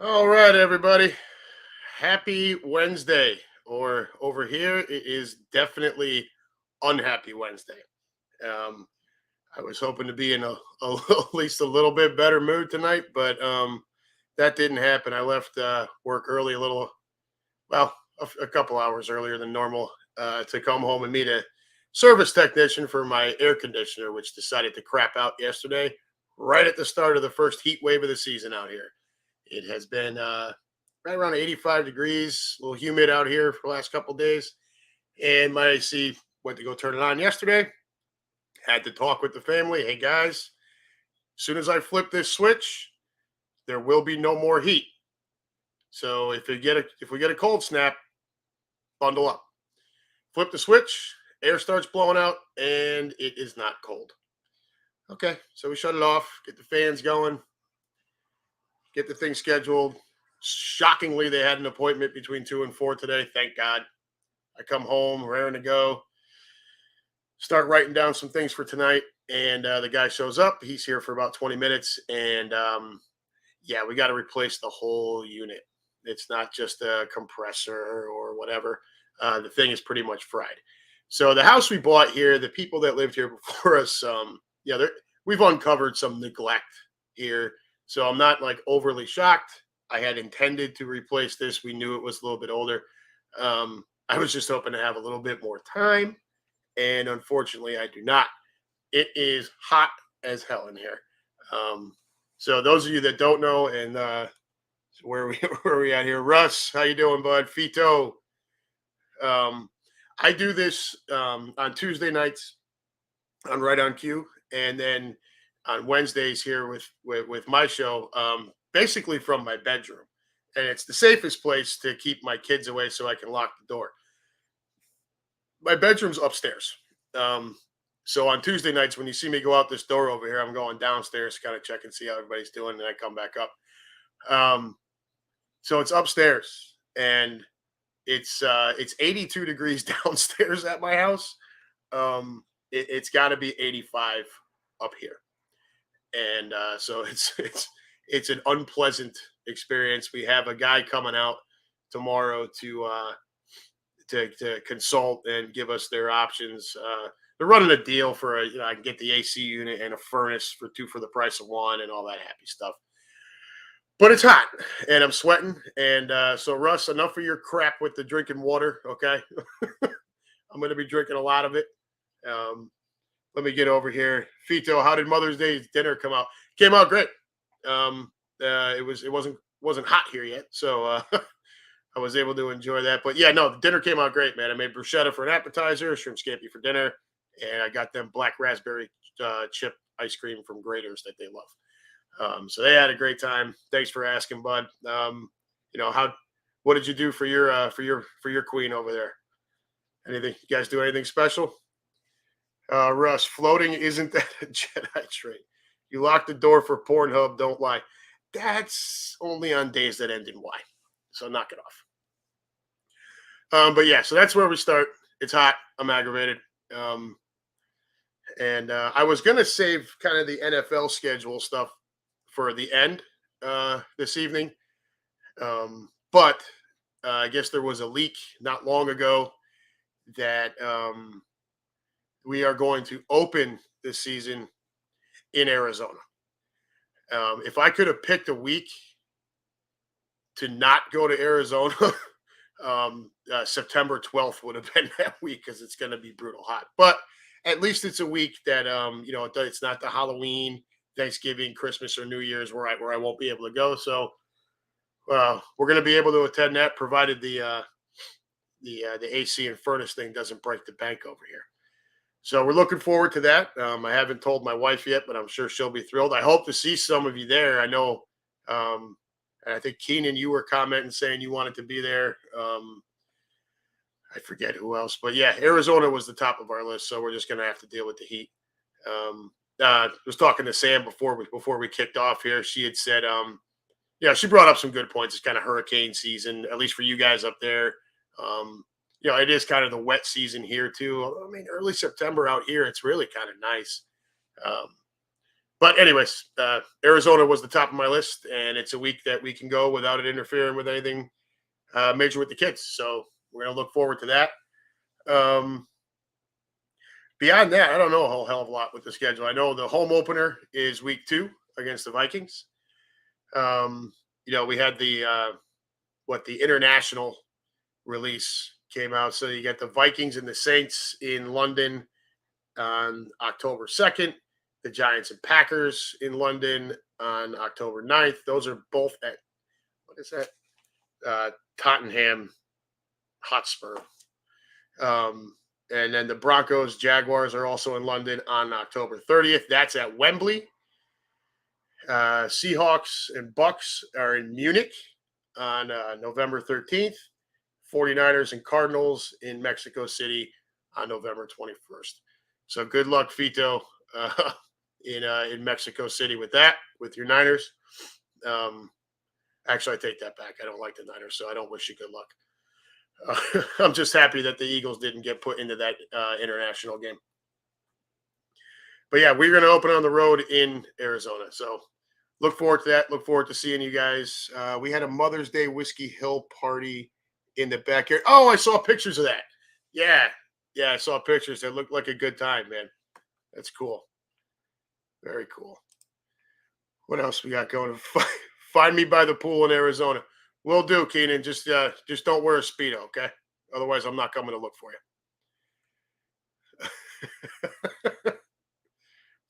All right, everybody. Happy Wednesday. Or over here, it is definitely unhappy Wednesday. Um, I was hoping to be in at least a little bit better mood tonight, but that didn't happen. I left work early, a couple hours earlier than normal to come home and meet a service technician for my air conditioner, which decided to crap out yesterday, right at the start of the first heat wave of the season out here. It has been right around 85 degrees, a little humid out here for the last couple of days. And my AC went to go turn it on yesterday. Had to talk with the family. Hey guys, as soon as I flip this switch, there will be no more heat. So if we get a cold snap, bundle up. Flip the switch, air starts blowing out, and it is not cold. Okay, so we shut it off, get the fans going, get the thing scheduled. Shockingly, they had an appointment between 2 and 4 today. Thank God. I come home, raring to go, start writing down some things for tonight. And the guy shows up. He's here for about 20 minutes. And yeah, we got to replace the whole unit. It's not just a compressor or whatever. The thing is pretty much fried. So the house we bought here, the people that lived here before us, we've uncovered some neglect here. So I'm not like overly shocked. I had intended to replace this. We knew it was a little bit older. I was just hoping to have a little bit more time, and unfortunately, I do not. It is hot as hell in here. Um, so those of you that don't know, and where we where we at here, Russ, how you doing, bud? Fito, um, I do this on Tuesday nights on Right on Cue, and then on Wednesdays here with my show, basically from my bedroom, and it's the safest place to keep my kids away so I can lock the door. My bedroom's upstairs. Um, so on Tuesday nights, when you see me go out this door over here, I'm going downstairs to kind of check and see how everybody's doing, and I come back up. Um, so it's upstairs, and it's 82 degrees downstairs at my house. It's got to be 85 up here, and so it's an unpleasant experience. We have a guy coming out tomorrow to consult and give us their options. They're running a deal for I can get the AC unit and a furnace for two for the price of one and all that happy stuff. But it's hot and I'm sweating. And so, Russ, enough of your crap with the drinking water. Okay. I'm going to be drinking a lot of it. Um, Let me get over here. Fito, how did Mother's Day dinner come out? Came out great. It wasn't hot here yet. So, I was able to enjoy that. But yeah, no, the dinner came out great, man. I made bruschetta for an appetizer, shrimp scampi for dinner, and I got them black raspberry chip ice cream from Graders that they love. So they had a great time. Thanks for asking, bud. How what did you do for your queen over there? Anything? You guys do anything special? Russ, floating isn't that a Jedi trait? You lock the door for Pornhub. Don't lie. That's only on days that end in Y. So knock it off. But yeah, so that's where we start. It's hot. I'm aggravated. Um, and I was going to save kind of the NFL schedule stuff for the end this evening. But I guess there was a leak not long ago that we are going to open this season in Arizona. If I could have picked a week to not go to Arizona, September 12th would have been that week because it's going to be brutal hot. But at least it's a week that it's not the Halloween, Thanksgiving, Christmas, or New Year's where I won't be able to go. So we're going to be able to attend that, provided the AC and furnace thing doesn't break the bank over here. So we're looking forward to that. I haven't told my wife yet, but I'm sure she'll be thrilled. I hope to see some of you there. I know. And I think Keenan, you were commenting saying you wanted to be there. I forget who else, but yeah, Arizona was the top of our list, so we're just going to have to deal with the heat. Was talking to Sam before we kicked off here. She had said, she brought up some good points. It's kind of hurricane season, at least for you guys up there. It is kind of the wet season here too. I mean, early September out here, it's really kind of nice. Um, But anyways, Arizona was the top of my list, and it's a week that we can go without it interfering with anything major with the kids. So we're gonna look forward to that. Um, Beyond that, I don't know a whole hell of a lot with the schedule. I know the home opener is week 2 against the Vikings. Um, we had the international release came out. So you get the Vikings and the Saints in London on October 2nd, the Giants and Packers in London on October 9th. Those are both at, what is that? Tottenham Hotspur. And then the Broncos, Jaguars are also in London on October 30th. That's at Wembley. Seahawks and Bucks are in Munich on November 13th. 49ers and Cardinals in Mexico City on November 21st. So good luck, Fito, in Mexico City with your Niners. Actually, I take that back. I don't like the Niners, so I don't wish you good luck. I'm just happy that the Eagles didn't get put into that international game. But yeah, we're going to open on the road in Arizona. So look forward to that. Look forward to seeing you guys. We had a Mother's Day Whiskey Hill party in the backyard. Oh, I saw pictures of that. Yeah. Yeah, I saw pictures. That looked like a good time, man. That's cool. Very cool. What else we got going? Find me by the pool in Arizona. Will do, Keenan. Just don't wear a Speedo, okay? Otherwise, I'm not coming to look for you.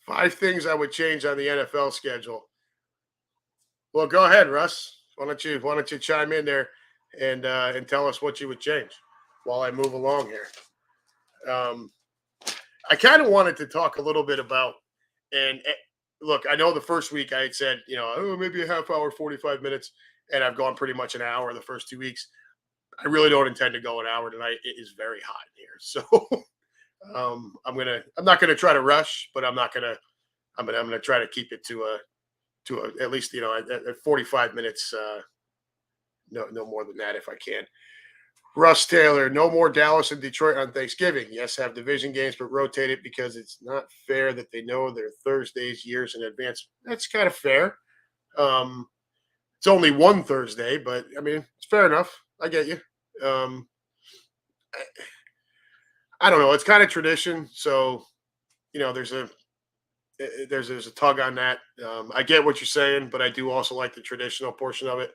5 things I would change on the NFL schedule. Well, go ahead, Russ. Why don't you chime in there and tell us what you would change while I move along here. I kind of wanted to talk a little bit about, and look, I know the first week I had said, maybe a half hour, 45 minutes, and I've gone pretty much an hour the first 2 weeks. I really don't intend to go an hour tonight. It is very hot in here, so I'm not gonna try to rush, but I'm gonna try to keep it to at least at 45 minutes. No more than that if I can. Russ Taylor, no more Dallas and Detroit on Thanksgiving. Yes, have division games, but rotate it because it's not fair that they know their Thursdays years in advance. That's kind of fair. It's only one Thursday, but I mean, it's fair enough. I get you. I don't know. It's kind of tradition, so there's a tug on that. I get what you're saying, but I do also like the traditional portion of it.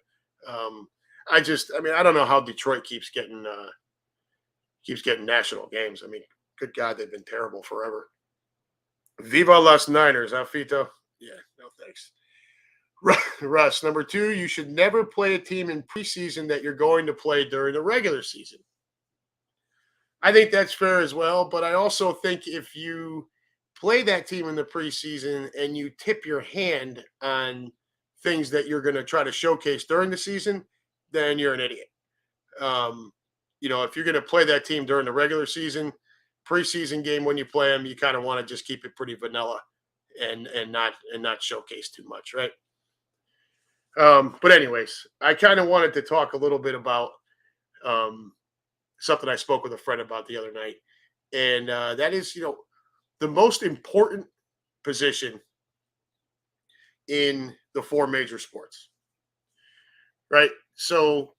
I don't know how Detroit keeps getting national games. I mean, good God, they've been terrible forever. Viva Las Niners, huh, Fito? Yeah, no thanks. Russ, number 2, you should never play a team in preseason that you're going to play during the regular season. I think that's fair as well, but I also think if you play that team in the preseason and you tip your hand on things that you're going to try to showcase during the season, then you're an idiot. If you're going to play that team during the regular season, preseason game when you play them, you kind of want to just keep it pretty vanilla and not showcase too much, right? But anyways, I kind of wanted to talk a little bit about something I spoke with a friend about the other night, and that is, the most important position in the 4 major sports, right? So,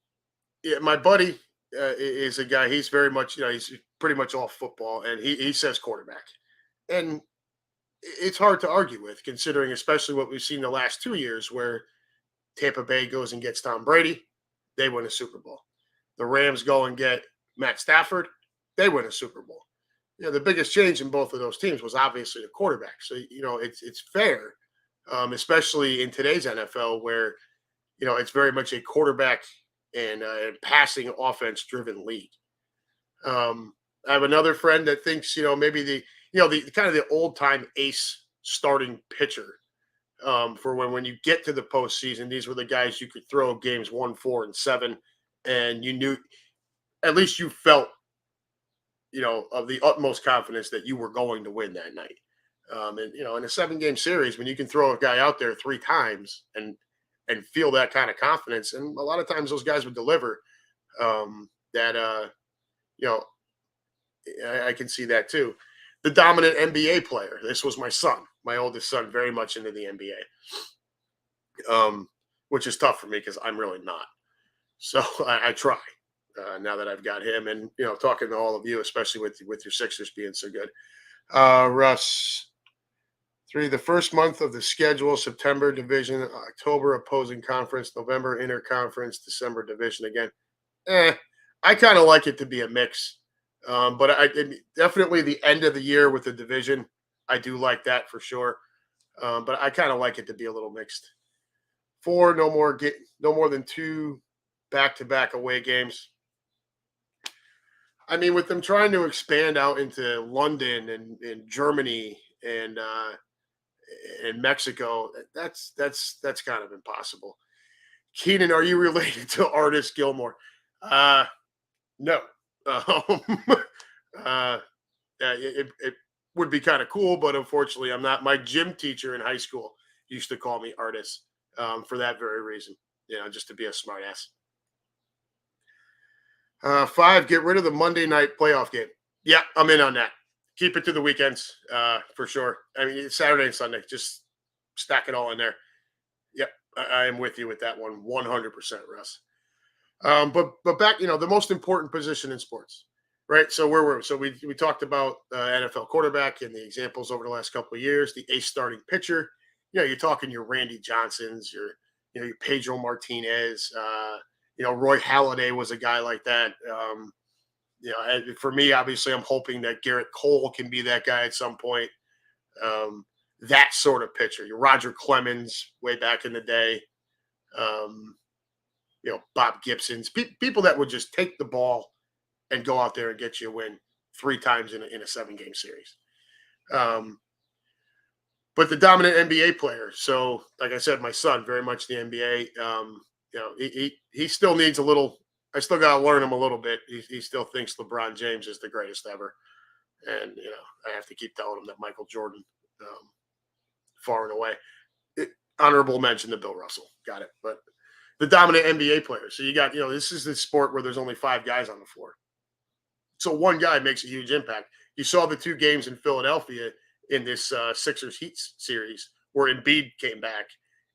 yeah, my buddy is a guy. He's very much, he's pretty much all football, and he says quarterback, and it's hard to argue with, considering especially what we've seen the last 2 years, where Tampa Bay goes and gets Tom Brady, they win a Super Bowl. The Rams go and get Matt Stafford, they win a Super Bowl. The biggest change in both of those teams was obviously the quarterback. So it's fair, especially in today's NFL, where it's very much a quarterback and passing offense driven league. I have another friend that thinks maybe the kind of the old time ace starting pitcher. For when you get to the postseason, these were the guys you could throw games 1, 4, and 7, and you knew, at least you felt, of the utmost confidence that you were going to win that night. And in a 7-game series, when you can throw a guy out there 3 times and feel that kind of confidence, and a lot of times those guys would deliver. I can see that too. The dominant NBA player. This was my son. my oldest son very much into the NBA, which is tough for me because I'm really not. So I try now that I've got him, and talking to all of you, especially with your Sixers being so good. Russ, three, the first month of the schedule: September division, October opposing conference, November interconference, December division again. I kind of like it to be a mix, but definitely the end of the year with the division. I do like that for sure, but I kind of like it to be a little mixed. Four, no more than two back-to-back away games. I mean, with them trying to expand out into London and Germany and Mexico, that's kind of impossible. Keenan, are you related to Artist Gilmore? Uh, no. Um, it would be kind of cool, but unfortunately, I'm not. My gym teacher in high school used to call me Artist for that very reason, just to be a smartass. Five, get rid of the Monday night playoff game. Yeah, I'm in on that. Keep it to the weekends for sure. I mean, it's Saturday and Sunday. Just stack it all in there. Yep, I am with you with that one, 100%, Russ. But back, the most important position in sports, right? So we talked about NFL quarterback and the examples over the last couple of years. The ace starting pitcher. You're talking your Randy Johnsons, your Pedro Martinez. Roy Halladay was a guy like that. For me, obviously, I'm hoping that Garrett Cole can be that guy at some point. That sort of pitcher. Your Roger Clemens way back in the day. Bob Gibson's, people that would just take the ball and go out there and get you a win three times in a 7-game series. But the dominant NBA player. So, like I said, my son, very much the NBA. He still needs a little. I still got to learn him a little bit. He still thinks LeBron James is the greatest ever, and I have to keep telling him that Michael Jordan, far and away. Honorable mention to Bill Russell. Got it, but the dominant NBA player. So you got, this is the sport where there's only 5 guys on the floor. So one guy makes a huge impact. You saw the 2 games in Philadelphia in this Sixers Heat series where Embiid came back,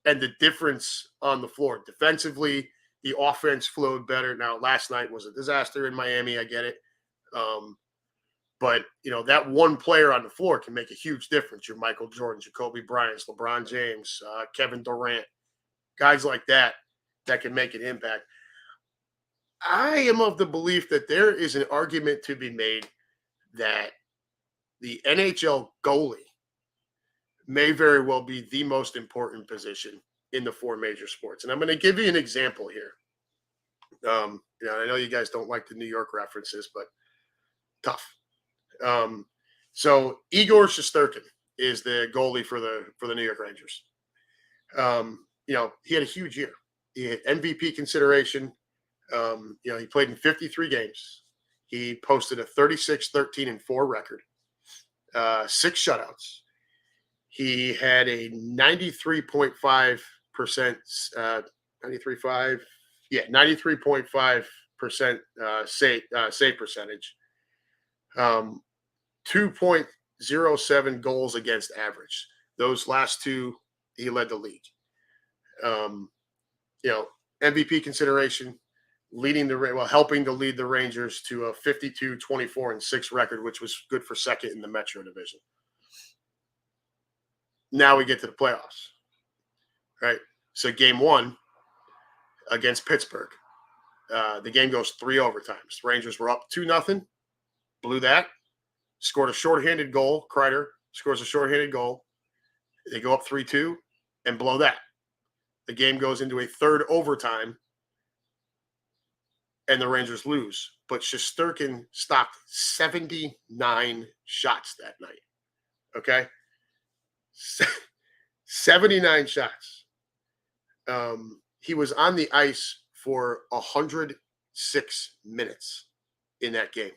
and the difference on the floor defensively, the offense flowed better. Now, last night was a disaster in Miami. I get it. But, that one player on the floor can make a huge difference. Your Michael Jordan, Kobe Bryant, LeBron James, Kevin Durant, guys like that can make an impact. I am of the belief that there is an argument to be made that the NHL goalie may very well be the most important position in the 4 major sports. And I'm going to give you an example here. I know you guys don't like the New York references, but tough. So Igor Shesterkin is the goalie for the New York Rangers. He had a huge year. He had MVP consideration. He played in 53 games. He posted a 36-13-4 record, 6 shutouts. He had a 93.5%, 93.5% save percentage. 2.07 goals against average. Those last 2, he led the league. MVP consideration, helping to lead the Rangers to a 52-24-6 record, which was good for second in the Metro Division. Now we get to the playoffs, right? So game 1 against Pittsburgh, the game goes 3 overtimes. Rangers were up 2-0, blew that, scored a shorthanded goal. Kreider scores a shorthanded goal. They go up 3-2 and blow that. The game goes into a 3rd overtime, and the Rangers lose. But Shesterkin stopped 79 shots that night. Okay? 79 shots. He was on the ice for 106 minutes in that game.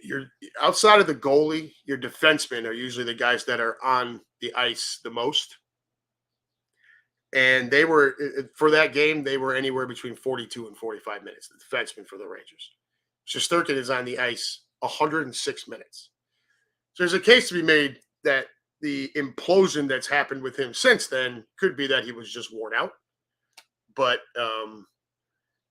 You're outside of the goalie, your defensemen are usually the guys that are on the ice the most. And they were, for that game, they were anywhere between 42 and 45 minutes, the defenseman for the Rangers. Shesterkin is on the ice 106 minutes. So there's a case to be made that the implosion that's happened with him since then could be that he was just worn out. But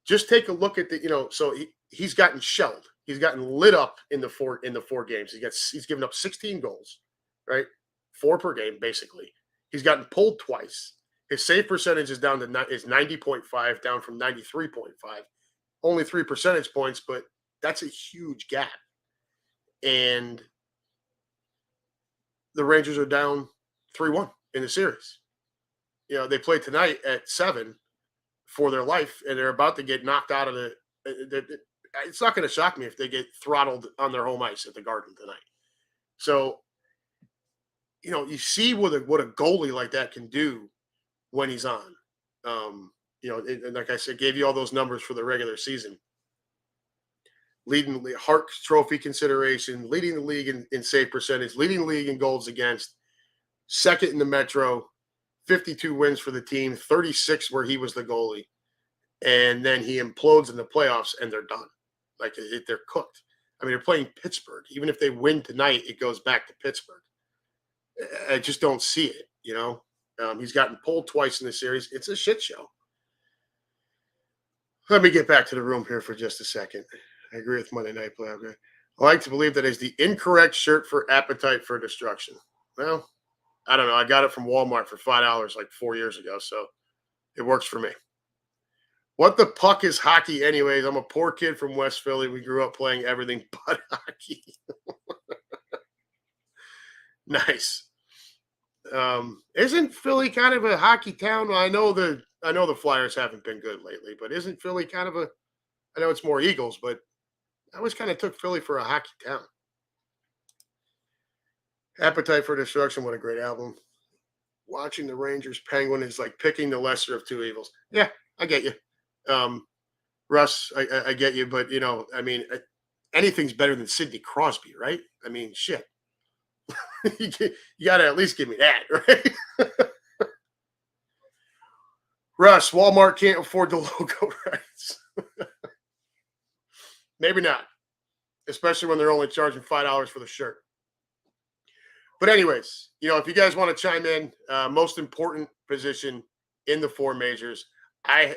just take a look at so he's gotten shelled. He's gotten lit up in the four games. He's given up 16 goals, right? 4 per game, basically. He's gotten pulled twice. His save percentage is down to is 90.5, down from 93.5. Only 3 percentage points, but that's a huge gap. And the Rangers are down 3-1 in the series. They play tonight at 7 for their life, and they're about to get knocked out of it's not going to shock me if they get throttled on their home ice at the Garden tonight. So, you see what a goalie like that can do when he's on. And like I said, gave you all those numbers for the regular season. Leading the Hart Trophy consideration, leading the league in save percentage, leading the league in goals against, second in the Metro, 52 wins for the team, 36 where he was the goalie. And then he implodes in the playoffs and they're done. Like they're cooked. I mean, they're playing Pittsburgh. Even if they win tonight, it goes back to Pittsburgh. I just don't see it, He's gotten pulled twice in the series. It's a shit show. Let me get back to the room here for just a second. I agree with Monday Night Play. Okay. I like to believe that is the incorrect shirt for Appetite for Destruction. Well, I don't know. I got it from Walmart for $5 like 4 years ago, so it works for me. What the puck is hockey anyways? I'm a poor kid from West Philly. We grew up playing everything but hockey. Nice. Isn't Philly kind of a hockey town? Well, I know the Flyers haven't been good lately, but isn't Philly kind of I know it's more Eagles, but I always kind of took Philly for a hockey town. Appetite for Destruction, what a great album. Watching the Rangers Penguin is like picking the lesser of two evils. Yeah, I get you. Russ, I get you, but anything's better than Sidney Crosby, right? I mean, shit. You got to at least give me that, right? Russ, Walmart can't afford the logo rights. Maybe not, especially when they're only charging $5 for the shirt. But anyways, if you guys want to chime in, most important position in the 4 majors, I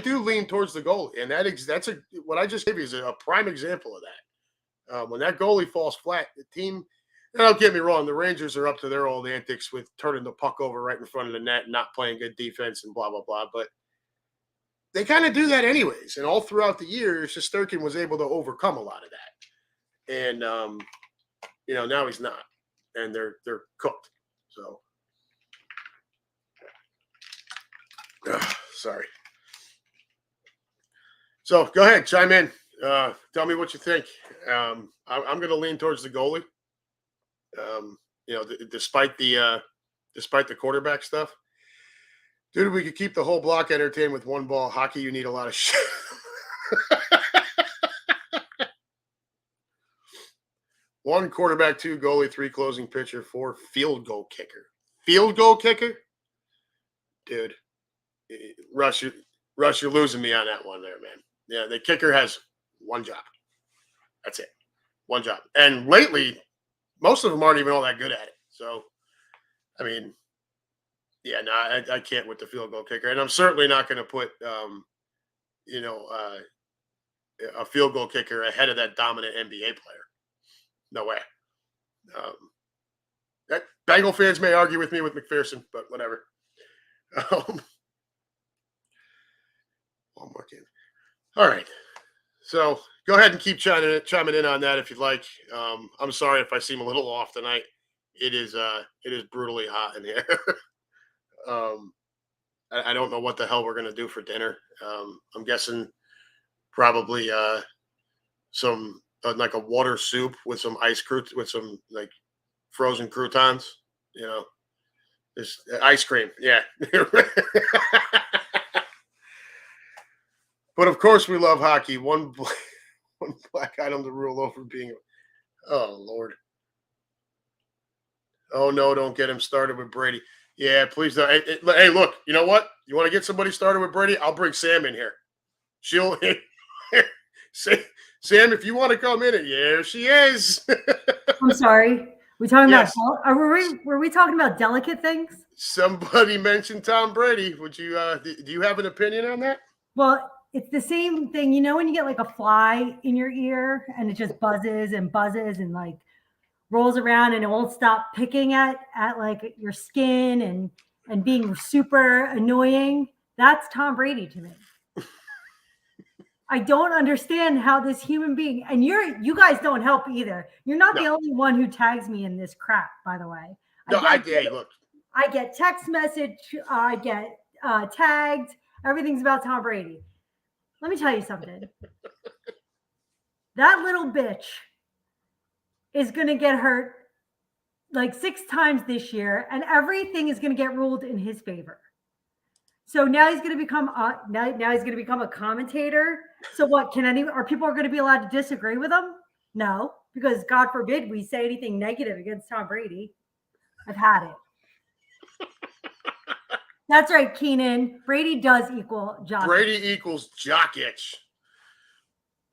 do lean towards the goalie, and that's what I just gave you is a prime example of that. When that goalie falls flat, the team. And don't get me wrong, the Rangers are up to their old antics with turning the puck over right in front of the net and not playing good defense and blah, blah, blah. But they kind of do that anyways. And all throughout the years, Shesterkin was able to overcome a lot of that. And, now he's not. And they're cooked. So, sorry. So, go ahead, chime in. Tell me what you think. I'm going to lean towards the goalie. Despite the quarterback stuff, dude, we could keep the whole block entertained with one ball. Hockey, you need a lot of shit. One quarterback, 2 goalie, 3 closing pitcher, 4 field goal kicker. Field goal kicker, dude. Rush, you're losing me on that one there, man. Yeah, the kicker has one job. That's it, one job. And lately, most of them aren't even all that good at it. So, I mean, yeah, no, I can't with the field goal kicker. And I'm certainly not going to put, a field goal kicker ahead of that dominant NBA player. No way. That Bengal fans may argue with me with McPherson, but whatever. One more game. All right. So go ahead and keep chiming in on that if you'd like. I'm sorry if I seem a little off tonight. It is brutally hot in here. I don't know what the hell we're gonna do for dinner. I'm guessing probably some like a water soup with some with some like frozen croutons. There's ice cream. Yeah. But of course, we love hockey. One black item to rule over being. Oh Lord. Oh no! Don't get him started with Brady. Yeah, please don't. Hey, look. You know what? You want to get somebody started with Brady? I'll bring Sam in here. She'll. Sam, if you want to come in, here she is. I'm sorry. We talking about? Yes. Were we talking about delicate things? Somebody mentioned Tom Brady. Would you? Do you have an opinion on that? Well, it's the same thing. You know when you get like a fly in your ear and it just buzzes and like rolls around and it won't stop picking at like your skin and being super annoying. That's Tom Brady to me. I don't understand how this human being, and you guys don't help either. You're not the only one who tags me in this crap, by the way. No, look. I get text message, I get tagged. Everything's about Tom Brady. Let me tell you something. That little bitch is going to get hurt like 6 times this year, and everything is going to get ruled in his favor. So now he's going to become a commentator. So what are people going to be allowed to disagree with him? No, because God forbid we say anything negative against Tom Brady. I've had it. That's right, Keenan. Brady does equal jock. Brady equals jock itch.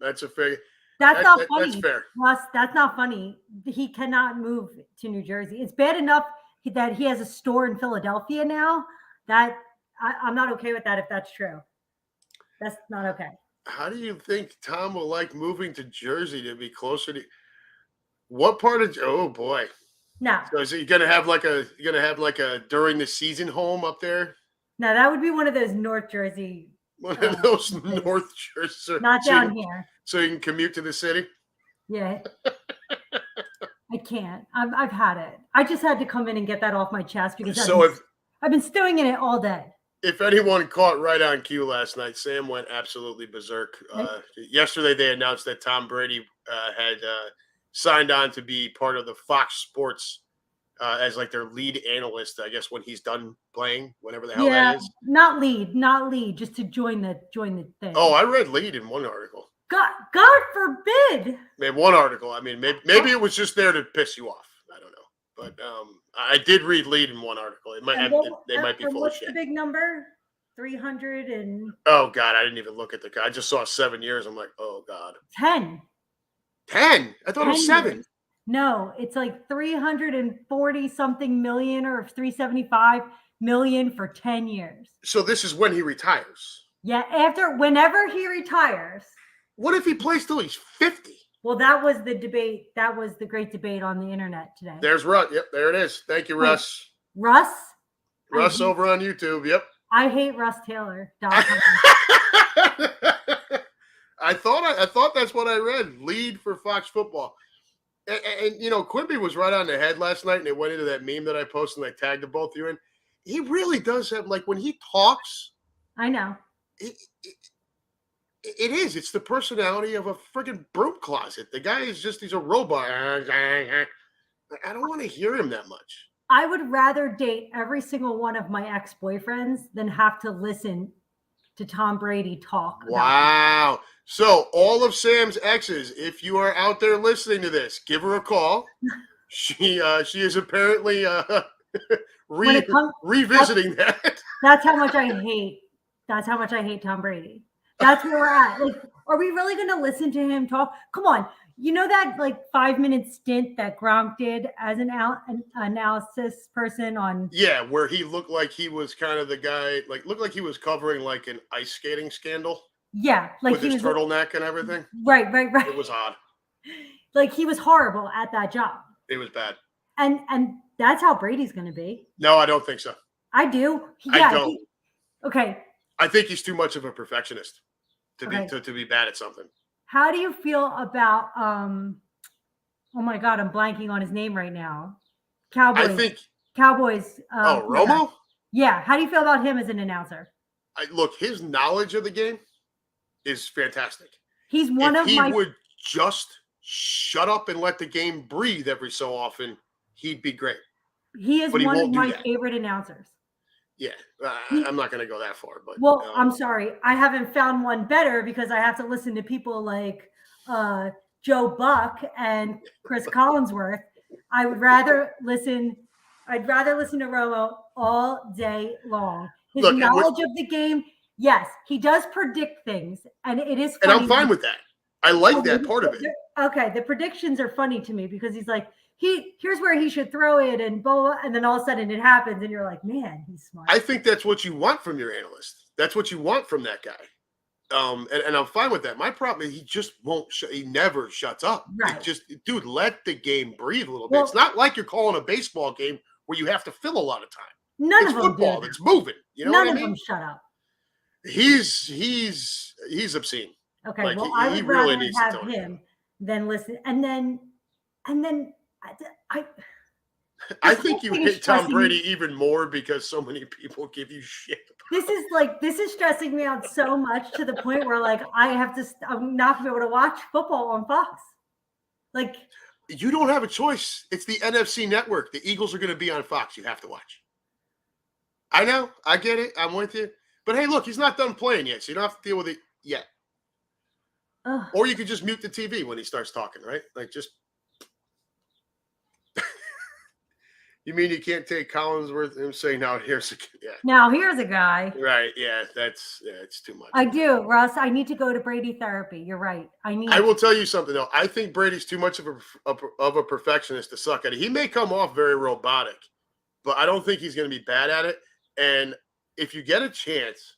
That's a fair. That's not funny. That's fair. Plus, that's not funny. He cannot move to New Jersey. It's bad enough that he has a store in Philadelphia now. That I'm not okay with that if that's true. That's not okay. How do you think Tom will like moving to Jersey to be closer to what part of? Oh boy. No. So is he gonna have like a during the season home up there? No, that would be one of those North Jersey. One of those North Jersey. Not down here. So you can commute to the city. Yeah. I can't. I've had it. I just had to come in and get that off my chest because I've been stewing in it all day. If anyone caught right on cue last night, Sam went absolutely berserk. Yesterday, they announced that Tom Brady had signed on to be part of the Fox Sports as like their lead analyst. I guess when he's done playing, whatever the hell that is. Not lead, just to join the thing. Oh, I read lead in one article. God forbid. Maybe one article. I mean, maybe it was just there to piss you off. I don't know. But I did read lead in one article. It might they might be full of shit. What's the big number? 300 and. Oh God, I didn't even look at the. I just saw 7 years. I'm like, oh God. 10. 10. I thought it was 7. Years. No, it's like 340 something million or 375 million for 10 years. So this is when he retires. Yeah, whenever he retires. What if he plays till he's 50? Well, that was the debate. That was the great debate on the internet today. There's Russ. Yep, there it is. Thank you, Russ. Russ over on YouTube. Yep. I hate Russ Taylor. I thought that's what I read. Lead for Fox Football. And you know, Quimby was right on the head last night, and it went into that meme that I posted and I tagged the both of you in. He really does have, like, when he talks. I know. It's the personality of a freaking broom closet. The guy he's a robot. I don't want to hear him that much. I would rather date every single one of my ex-boyfriends than have to listen to Tom Brady talk. Wow. So all of Sam's exes, if you are out there listening to this, give her a call. She is apparently revisiting that. That's how much I hate. That's how much I hate Tom Brady. That's where we're at. Like, are we really going to listen to him talk? Come on. You know that like 5-minute stint that Gronk did as an analysis person on? Yeah, where he looked like he was kind of the guy, looked like he was covering like an ice skating scandal. Yeah, like with his turtleneck and everything. Right. It was odd. Like he was horrible at that job. It was bad. And that's how Brady's going to be. No, I don't think so. I do. Yeah, I don't. Okay. I think he's too much of a perfectionist to be bad at something. How do you feel about oh my God, I'm blanking on his name right now. Cowboys. Romo? Yeah. How do you feel about him as an announcer? Look, his knowledge of the game is fantastic. He would just shut up and let the game breathe every so often, he'd be great. He is one of my favorite announcers. Yeah, I'm not going to go that far, but I'm sorry, I haven't found one better because I have to listen to people like Joe Buck and Chris Collinsworth. I'd rather listen to Romo all day long. His knowledge of the game, yes, he does predict things, and it is funny. And I'm fine with that. I like that part of it. Okay, the predictions are funny to me because he's like, here's where he should throw it and blah, blah, and then all of a sudden it happens and you're like, man, he's smart. I think that's what you want from your analyst. That's what you want from that guy. And I'm fine with that. My problem is he just won't. He never shuts up. Right. It just, dude, let the game breathe a little bit. It's not like you're calling a baseball game where you have to fill a lot of time. None It's of them football. do. It's moving. You know None what I of mean? them shut up. He's obscene. Okay, Like, well, I he would really rather needs to have tone it him down. than listen. And then I I this whole think you thing is hate Tom stressing Brady me. even more because so many people give you shit. This is stressing me out so much to the point where like I'm not gonna be able to watch football on Fox. Like, You don't have a choice. It's the NFC Network. The Eagles are going to be on Fox. You have to watch. I know. I get it. I'm with you. But hey, look, he's not done playing yet, so you don't have to deal with it yet. ugh. Or you could just mute the TV when he starts talking, right? Like, just. You mean you can't take Collinsworth and say, now here's a. Yeah. Now here's a guy. Right. Yeah. It's too much. I do, Russ. I need to go to Brady therapy. You're right. I will tell you something, though. I think Brady's too much of a perfectionist to suck at it. He may come off very robotic, but I don't think he's going to be bad at it. And if you get a chance,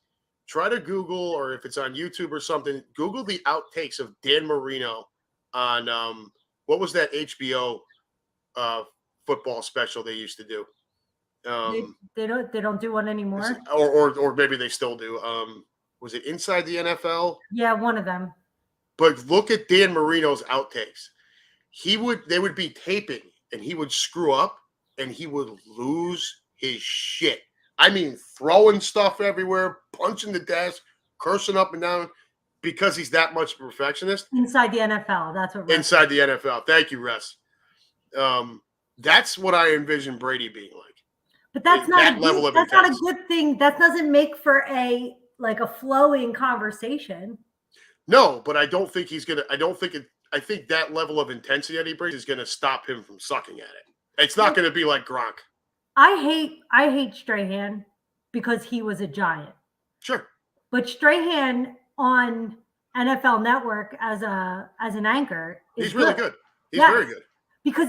try to Google, or if it's on YouTube or something, Google the outtakes of Dan Marino on what was that HBO football special they used to do? They don't do one anymore. Or maybe they still do. Was it Inside the NFL? Yeah, one of them. But look at Dan Marino's outtakes. They would be taping and he would screw up and he would lose his shit. I mean, throwing stuff everywhere, punching the desk, cursing up and down because he's that much of a perfectionist. Inside the NFL. That's what Russ Inside the NFL. Thank you, Russ. That's what I envision Brady being like. But that's not that a level good, of that's not a intense. good thing. That doesn't make for a flowing conversation. No, but I don't think he's gonna. I think that level of intensity that he brings is gonna stop him from sucking at it. It's not gonna be like Gronk. I hate Strahan because he was a Giant. Sure. But Strahan on NFL Network as an anchor is He's really good. He's Yes. very good. Because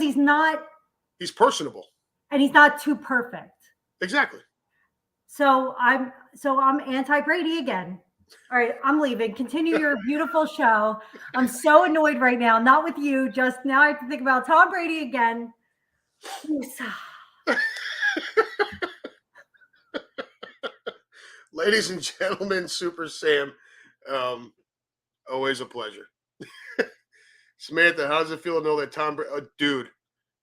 He's personable. And he's not too perfect. Exactly. So I'm anti-Brady again. All right, I'm leaving. Continue your beautiful show. I'm so annoyed right now. Not with you. Just now I have to think about Tom Brady again. Ladies and gentlemen, Super Sam, always a pleasure. Samantha, how does it feel to know that Tom Brady? Dude,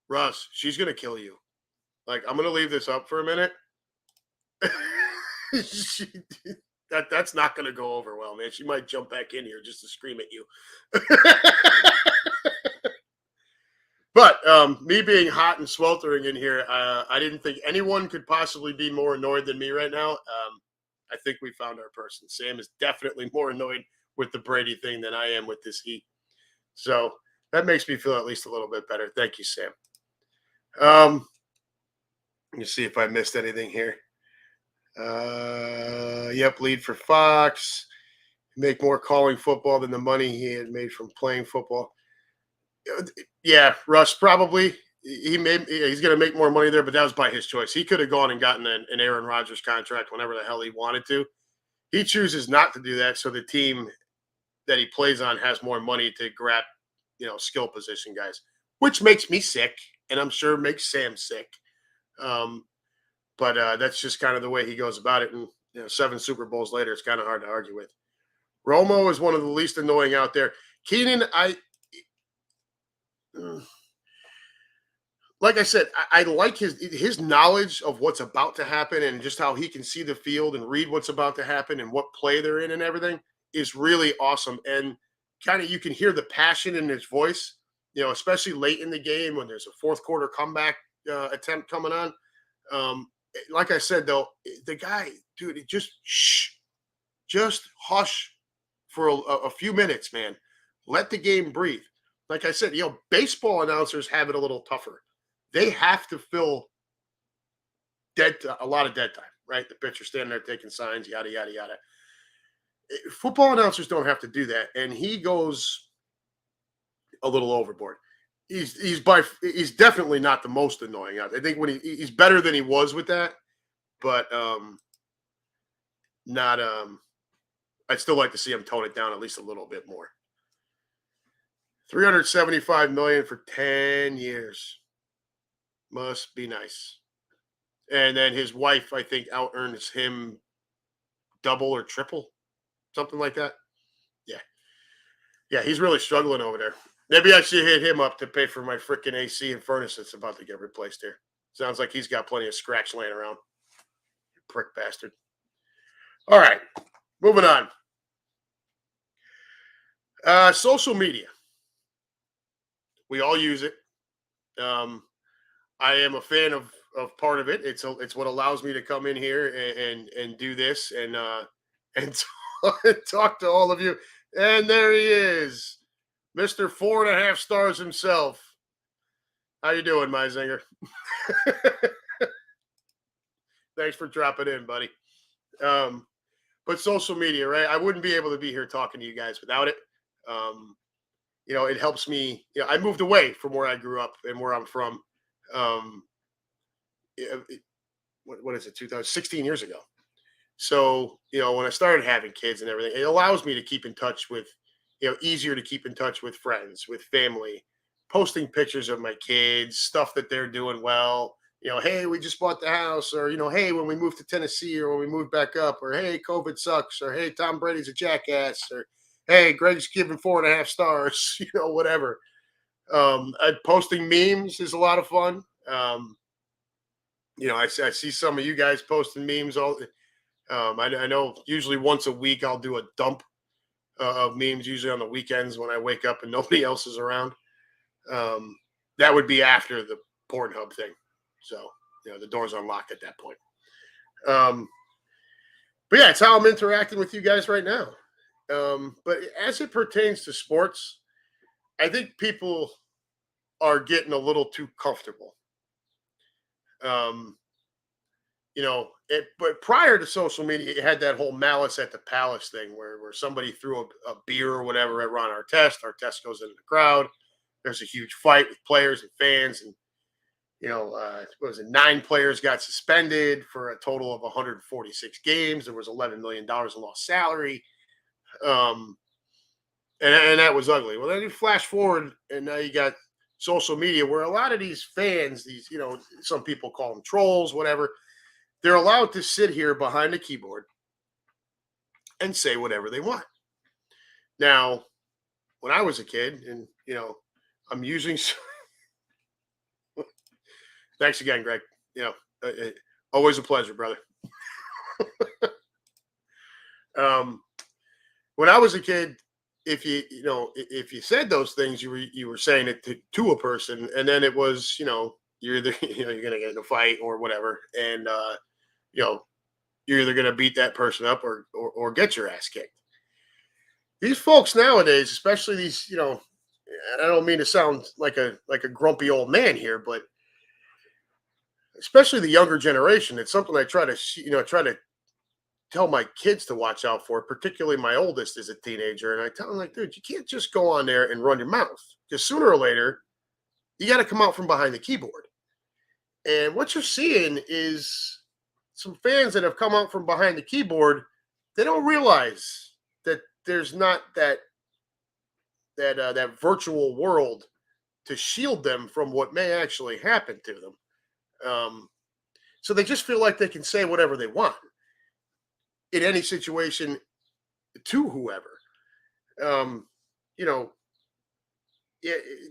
Russ, she's going to kill you. Like, I'm going to leave this up for a minute. That's not going to go over well, man. She might jump back in here just to scream at you. But me being hot and sweltering in here, I didn't think anyone could possibly be more annoyed than me right now. I think we found our person. Sam is definitely more annoyed with the Brady thing than I am with this heat. So that makes me feel at least a little bit better. Thank you, Sam. Let me see if I missed anything here. Yep, lead for Fox. Make more calling football than the money he had made from playing football. Yeah, Russ probably. He's going to make more money there, but that was by his choice. He could have gone and gotten an Aaron Rodgers contract whenever the hell he wanted to. He chooses not to do that, so the team that he plays on has more money to grab, skill position guys, which makes me sick, and I'm sure makes Sam sick. But that's just kind of the way he goes about it. And 7 Super Bowls later, it's kind of hard to argue with. Romo is one of the least annoying out there. Keenan, like I said, I like his knowledge of what's about to happen and just how he can see the field and read what's about to happen and what play they're in and everything is really awesome. And kind of you can hear the passion in his voice, especially late in the game when there's a fourth quarter comeback attempt coming on. Like I said, though, the guy, dude, just hush for a few minutes, man. Let the game breathe. Like I said, baseball announcers have it a little tougher. They have to fill a lot of dead time, right? The pitcher standing there taking signs, yada, yada, yada. Football announcers don't have to do that, and he goes a little overboard. he's definitely not the most annoying. I think when he's better than he was with that, but not I'd still like to see him tone it down at least a little bit more. 375 million for 10 years. Must be nice. And then his wife, I think, out earns him double or triple, something like that. Yeah. Yeah, he's really struggling over there. Maybe I should hit him up to pay for my freaking AC and furnace that's about to get replaced here. Sounds like he's got plenty of scratch laying around. Prick bastard. All right, moving on. Social media. We all use it. I am a fan of part of it. It's what allows me to come in here and do this and talk to all of you. And there he is, Mr. 4.5 stars himself. How you doing, my zinger? Thanks for dropping in, buddy. But social media, right? I wouldn't be able to be here talking to you guys without it. It helps me. I moved away from where I grew up and where I'm from. Um, what is it? 2016 years ago. So when I started having kids and everything, it allows me to keep in touch with, easier to keep in touch with friends, with family, posting pictures of my kids, stuff that they're doing well. Hey, we just bought the house, or hey, when we moved to Tennessee, or when we moved back up, or hey, COVID sucks, or hey, Tom Brady's a jackass, or hey, Greg's giving 4.5 stars, whatever. Posting memes is a lot of fun. I see some of you guys posting memes all. I know usually once a week I'll do a dump of memes, usually on the weekends when I wake up and nobody else is around. That would be after the Pornhub thing. So, the door's unlocked at that point. But yeah, it's how I'm interacting with you guys right now. But as it pertains to sports, I think people are getting a little too comfortable. But prior to social media, it had that whole malice at the palace thing where somebody threw a beer or whatever at Ron Artest. Artest goes into the crowd. There's a huge fight with players and fans, and what was it? 9 players got suspended for a total of 146 games. There was $11 million in lost salary. And that was ugly. Well, then you flash forward, and now you got social media where a lot of these fans, some people call them trolls, whatever, they're allowed to sit here behind the keyboard and say whatever they want. Now, when I was a kid, and I'm using. Thanks again, Greg. Always a pleasure, brother. When I was a kid, if you said those things, you were saying it to a person, and then it was you're either you're gonna get in a fight or whatever, and you're either gonna beat that person up or get your ass kicked. These folks nowadays, especially these, I don't mean to sound like a grumpy old man here, but especially the younger generation, it's something I try to tell my kids to watch out for. Particularly my oldest is a teenager, and I tell him, like, dude, you can't just go on there and run your mouth, because sooner or later you got to come out from behind the keyboard. And what you're seeing is some fans that have come out from behind the keyboard. They don't realize that there's not that virtual world to shield them from what may actually happen to them. So they just feel like they can say whatever they want in any situation to whoever.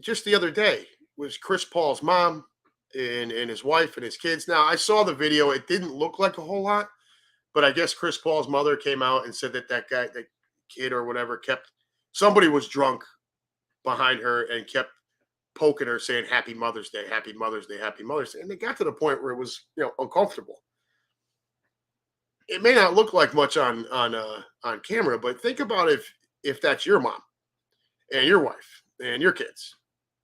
Just the other day was Chris Paul's mom and his wife and his kids. Now, I saw the video. It didn't look like a whole lot, but I guess Chris Paul's mother came out and said that guy, that kid or whatever, somebody was drunk behind her and kept poking her, saying Happy Mother's Day, Happy Mother's Day, Happy Mother's Day. And it got to the point where it was, uncomfortable. It may not look like much on camera, but think about if that's your mom and your wife and your kids.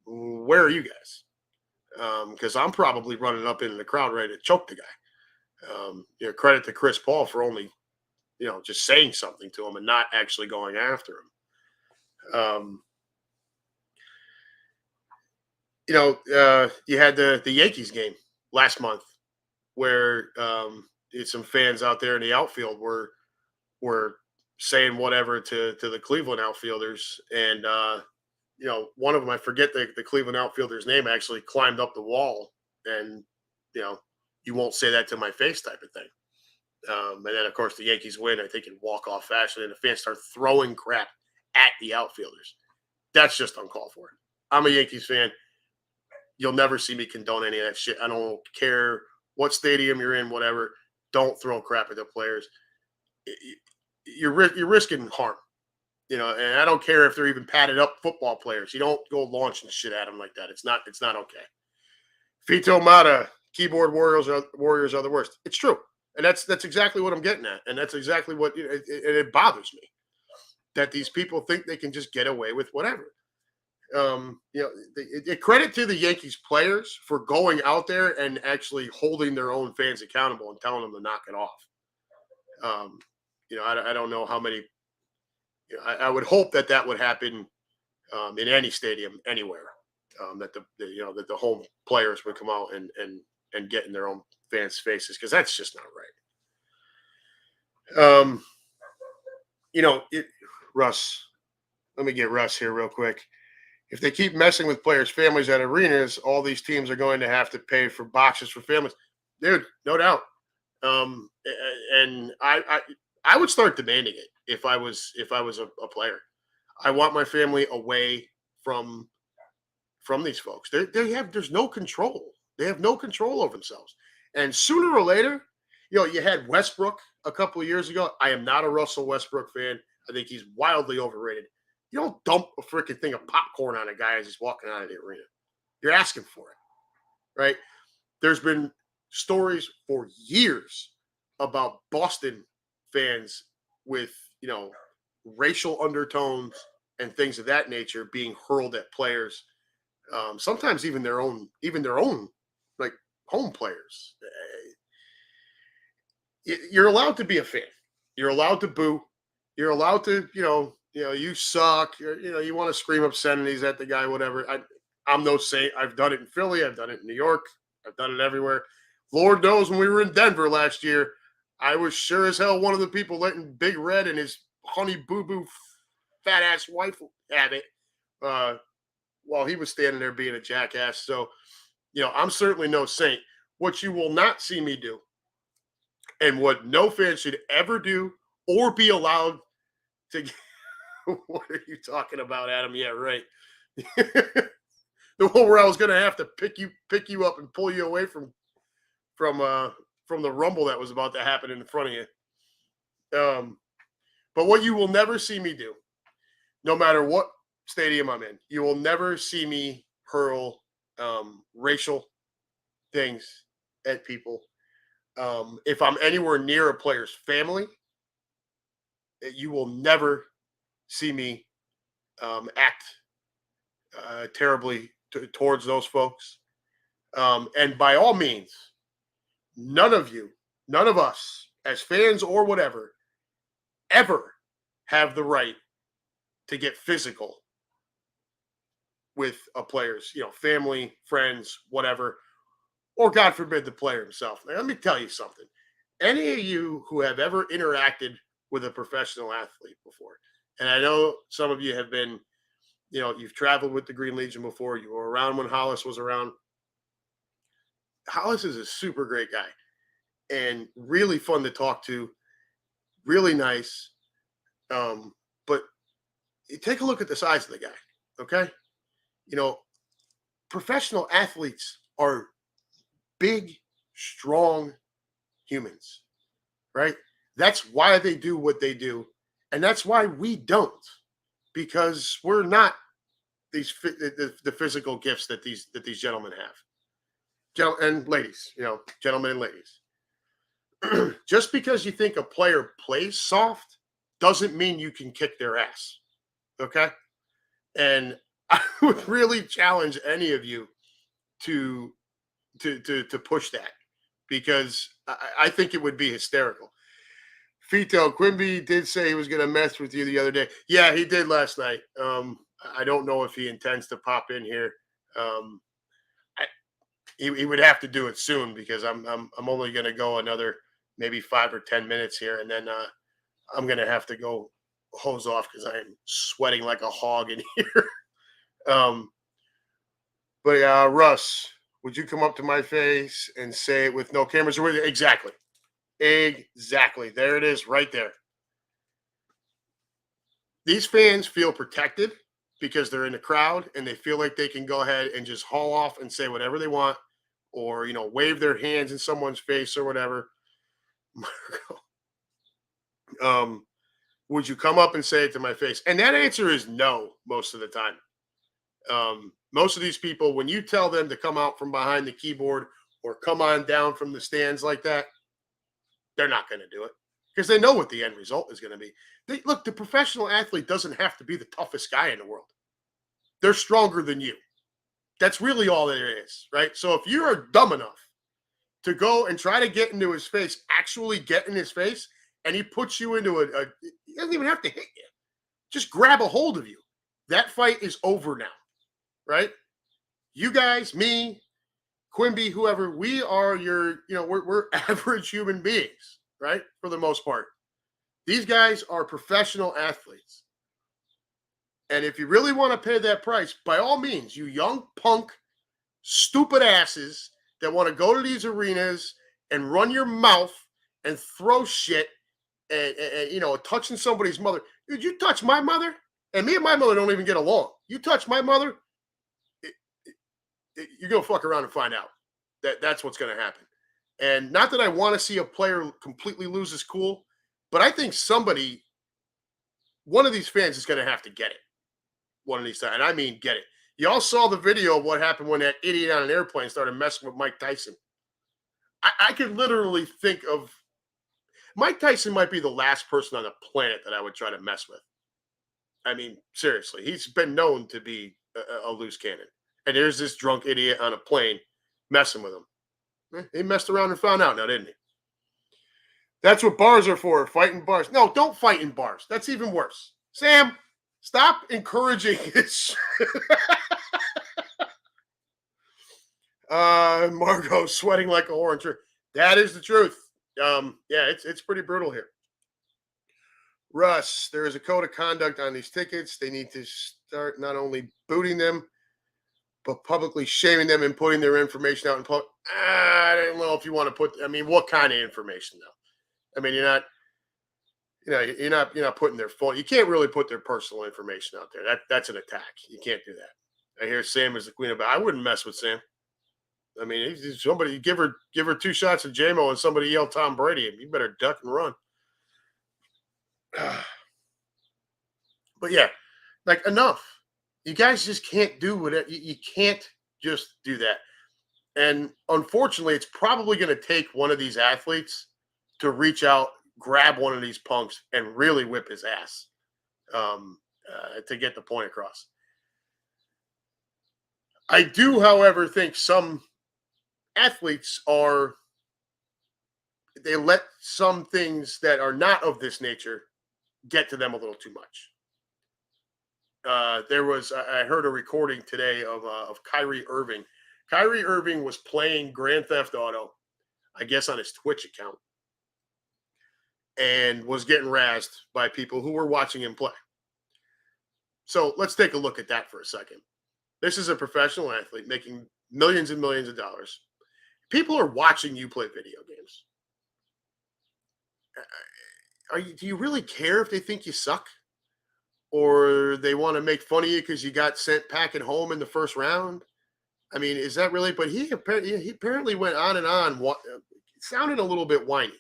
Where are you guys? Because I'm probably running up into the crowd ready to choke the guy. Credit to Chris Paul for only, just saying something to him and not actually going after him. you had the Yankees game last month where some fans out there in the outfield were saying whatever to the Cleveland outfielders, and one of them, I forget the Cleveland outfielder's name, actually climbed up the wall, and you know, you won't say that to my face type of thing. And then of course the Yankees win, I think, in walk off fashion, and the fans start throwing crap at the outfielders. That's just uncalled for. I'm a Yankees fan. You'll never see me condone any of that shit. I don't care what stadium you're in, whatever. Don't throw crap at the players. You're risking harm, and I don't care if they're even padded up football players. You don't go launching shit at them like that. It's not okay. Fito Mata, keyboard warriors are the worst. It's true, and that's exactly what I'm getting at, and that's exactly what it bothers me that these people think they can just get away with whatever. Credit to the Yankees players for going out there and actually holding their own fans accountable and telling them to knock it off. I don't know how many. I would hope that would happen in any stadium anywhere. That the home players would come out and get in their own fans' faces, because that's just not right. Russ. Let me get Russ here real quick. If they keep messing with players' families at arenas, all these teams are going to have to pay for boxes for families. Dude, no doubt. And I would start demanding it if I was a player. I want my family away from these folks. There's no control. They have no control over themselves. And sooner or later, you had Westbrook a couple of years ago. I am not a Russell Westbrook fan. I think he's wildly overrated. You don't dump a freaking thing of popcorn on a guy as he's walking out of the arena. You're asking for it, right? There's been stories for years about Boston fans with, racial undertones and things of that nature being hurled at players. Sometimes even their own like home players. You're allowed to be a fan. You're allowed to boo. You're allowed to, you suck. You want to scream obscenities at the guy, whatever. I'm no saint. I've done it in Philly. I've done it in New York. I've done it everywhere. Lord knows when we were in Denver last year, I was sure as hell one of the people letting Big Red and his honey boo boo fat ass wife have it while he was standing there being a jackass. So, I'm certainly no saint. What you will not see me do, and what no fan should ever do or be allowed to. What are you talking about, Adam? Yeah, right. The one where I was going to have to pick you up and pull you away from the rumble that was about to happen in front of you. But what you will never see me do, no matter what stadium I'm in, you will never see me hurl racial things at people. If I'm anywhere near a player's family, you will never see me act terribly towards those folks. And by all means, none of us as fans or whatever, ever have the right to get physical with a player's, family, friends, whatever, or God forbid the player himself. Now, let me tell you something. Any of you who have ever interacted with a professional athlete before, and I know some of you have been, you've traveled with the Green Legion before. You were around when Hollis was around. Hollis is a super great guy and really fun to talk to, really nice. But take a look at the size of the guy, okay? Professional athletes are big, strong humans, right? That's why they do what they do. And that's why we don't, because we're not the physical gifts that these gentlemen have. And ladies, gentlemen and ladies. Just because you think a player plays soft doesn't mean you can kick their ass. Okay? And I would really challenge any of you to push that, because I think it would be hysterical. Fito, Quimby did say he was going to mess with you the other day. Yeah, he did last night. I don't know if he intends to pop in here. he would have to do it soon because I'm only going to go another maybe 5 or 10 minutes here, and then I'm going to have to go hose off because I'm sweating like a hog in here. um, but Russ, would you come up to my face and say it with no cameras? Or exactly, exactly. There it is, right there. These fans feel protected because they're in the crowd and they feel like they can go ahead and just haul off and say whatever they want, or wave their hands in someone's face or whatever. um, would you come up and say it to my face? And that answer is no most of the time. Most of these people, when you tell them to come out from behind the keyboard or come on down from the stands like that, they're not going to do it because they know what the end result is going to be. Look, the professional athlete doesn't have to be the toughest guy in the world. They're stronger than you. That's really all there is, right? So if you are dumb enough to go and try to get into his face, actually get in his face, and he puts you into he doesn't even have to hit you. Just grab a hold of you. That fight is over now, right? You guys, me, Quimby, whoever, we are we're average human beings, right? For the most part. These guys are professional athletes. And if you really want to pay that price, by all means, you young punk, stupid asses that want to go to these arenas and run your mouth and throw shit and touching somebody's mother. Dude, you touch my mother, and me and my mother don't even get along. You touch my mother, you're going to fuck around and find out. That's what's going to happen. And not that I want to see a player completely lose his cool, but I think one of these fans is going to have to get it one of these times. And I mean, get it. Y'all saw the video of what happened when that idiot on an airplane started messing with Mike Tyson. I could literally think of Mike Tyson might be the last person on the planet that I would try to mess with. I mean, seriously, he's been known to be a loose cannon. And there's this drunk idiot on a plane messing with him. He messed around and found out now, didn't he? That's what bars are for, fighting bars. No, don't fight in bars. That's even worse. Sam, stop encouraging this. Margot sweating like a orange. That is the truth. Yeah, it's pretty brutal here. Russ, there is a code of conduct on these tickets. They need to start not only booting them, but publicly shaming them and putting their information out in public. I don't know if you want to put. I mean, what kind of information though? I mean, you're not putting their phone. You can't really put their personal information out there. That's an attack. You can't do that. I hear Sam is the queen of. I wouldn't mess with Sam. I mean, if somebody give her 2 shots of JMO and somebody yell Tom Brady, you better duck and run. But yeah, like enough. You guys just can't do what you can't just do that. And unfortunately, it's probably going to take one of these athletes to reach out, grab one of these punks, and really whip his ass to get the point across. I do, however, think some athletes they let some things that are not of this nature get to them a little too much. I heard a recording today of Kyrie Irving. Kyrie Irving was playing Grand Theft Auto, I guess on his Twitch account, and was getting razzed by people who were watching him play. So let's take a look at that for a second. This is a professional athlete making millions and millions of dollars. People are watching you play video games. Do you really care if they think you suck? Or they want to make fun of you because you got sent packing home in the first round? I mean, is that really? But he apparently went on and on. Sounded a little bit whiny.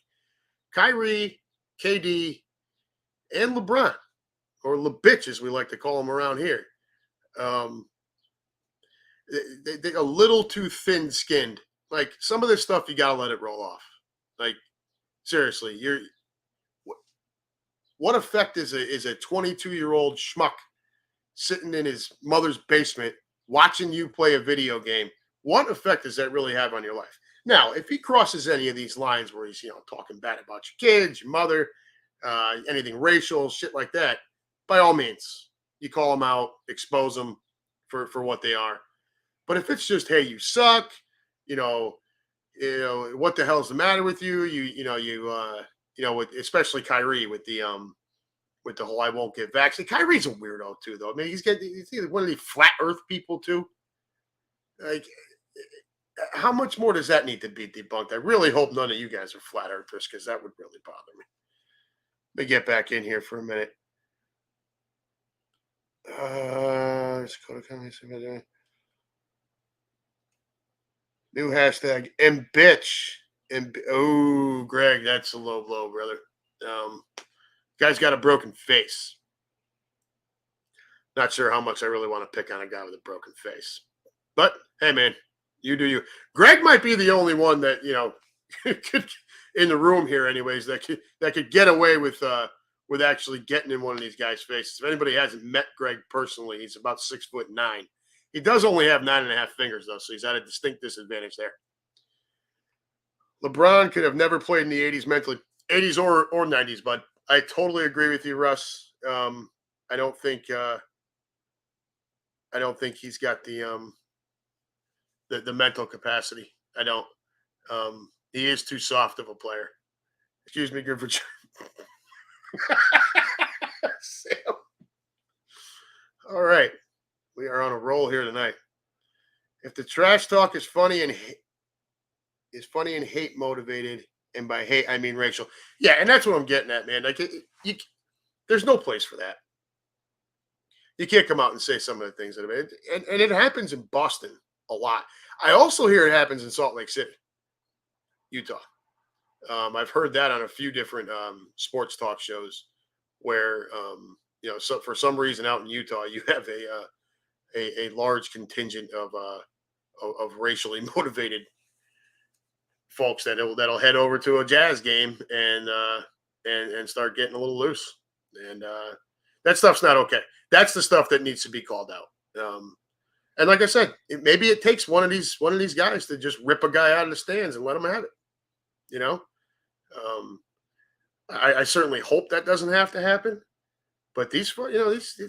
Kyrie, KD, and LeBron, or LeBitch as we like to call them around here. They a little too thin-skinned. Like some of this stuff, you gotta let it roll off. Like seriously, what effect is a 22-year-old schmuck sitting in his mother's basement watching you play a video game? What effect does that really have on your life? Now, if he crosses any of these lines where he's talking bad about your kids, your mother, anything racial, shit like that, by all means, you call them out, expose them for what they are. But if it's just, hey, you suck, what the hell's the matter with you? With especially Kyrie with the whole I won't get vaccinated. Kyrie's a weirdo too, though. I mean, he's either one of these flat Earth people too. Like, how much more does that need to be debunked? I really hope none of you guys are flat earthers because that would really bother me. Let me get back in here for a minute. Let's go to new hashtag and bitch. Oh, Greg, that's a low blow, brother. Guy's got a broken face. Not sure how much I really want to pick on a guy with a broken face. But hey, man, you do you. Greg might be the only one that could in the room here, anyways, that could get away with actually getting in one of these guys' faces. If anybody hasn't met Greg personally, he's about 6'9". He does only have 9.5 fingers though, so he's at a distinct disadvantage there. LeBron could have never played in the '80s mentally, '80s or '90s, bud. I totally agree with you, Russ. I don't think he's got the mental capacity. I don't. He is too soft of a player. Excuse me, good for Sam. All right, we are on a roll here tonight. If the trash talk is funny and hate motivated, and by hate I mean racial, yeah, and that's what I'm getting at, man. Like, there's no place for that. You can't come out and say some of the things that have been, and it happens in Boston a lot. I also hear it happens in Salt Lake City, Utah. I've heard that on a few different sports talk shows where so for some reason out in Utah you have a large contingent of racially motivated folks that'll head over to a Jazz game and start getting a little loose, and that stuff's not okay. That's the stuff that needs to be called out. And like I said, maybe it takes one of these guys to just rip a guy out of the stands and let him have it. I certainly hope that doesn't have to happen. But these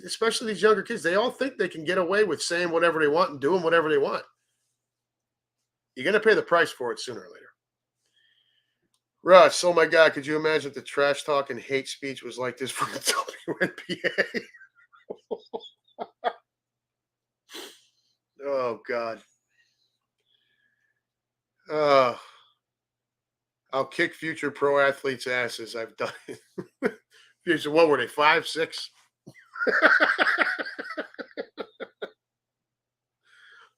especially these younger kids, they all think they can get away with saying whatever they want and doing whatever they want. You're going to pay the price for it sooner or later. Russ, oh my God, could you imagine if the trash talk and hate speech was like this from the WNBA? Oh, God. I'll kick future pro athletes' asses. I've done it. Future, what were they, 5, 6?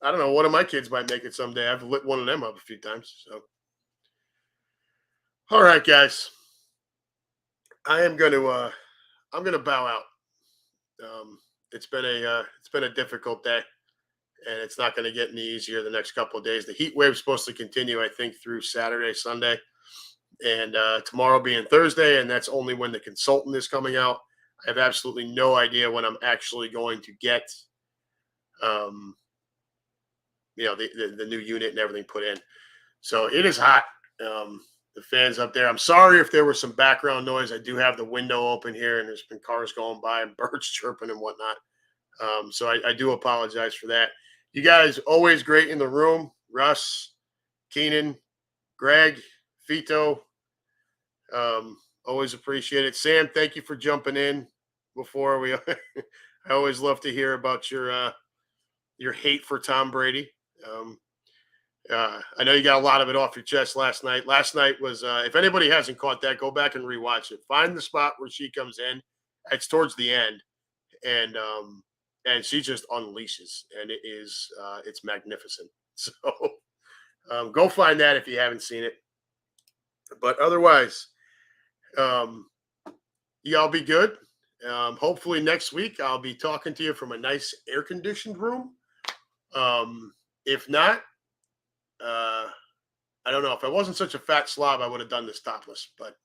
I don't know. One of my kids might make it someday. I've lit one of them up a few times. So, all right, guys. I'm gonna bow out. It's been a difficult day, and it's not going to get any easier the next couple of days. The heat wave's supposed to continue, I think, through Saturday, Sunday, and tomorrow being Thursday, and that's only when the consultant is coming out. I have absolutely no idea when I'm actually going to get, the new unit and everything put in. So it is hot. The fans up there. I'm sorry if there was some background noise. I do have the window open here, and there's been cars going by and birds chirping and whatnot. So I do apologize for that. You guys always great in the room. Russ, Keenan, Greg, Fito. Always appreciate it. Sam, thank you for jumping in before we. I always love to hear about your hate for Tom Brady. I know you got a lot of it off your chest last night. Last night was, if anybody hasn't caught that, go back and rewatch it. Find the spot where she comes in. It's towards the end, and she just unleashes, and it's magnificent. So go find that if you haven't seen it. But otherwise, y'all be good. Hopefully next week I'll be talking to you from a nice air-conditioned room. If not, I don't know. If I wasn't such a fat slob, I would have done this topless. But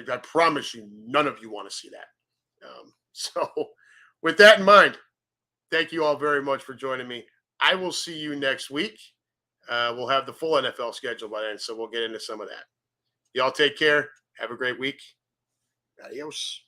I promise you, none of you want to see that. So with that in mind, thank you all very much for joining me. I will see you next week. We'll have the full NFL schedule by then, so we'll get into some of that. Y'all take care. Have a great week. Adios.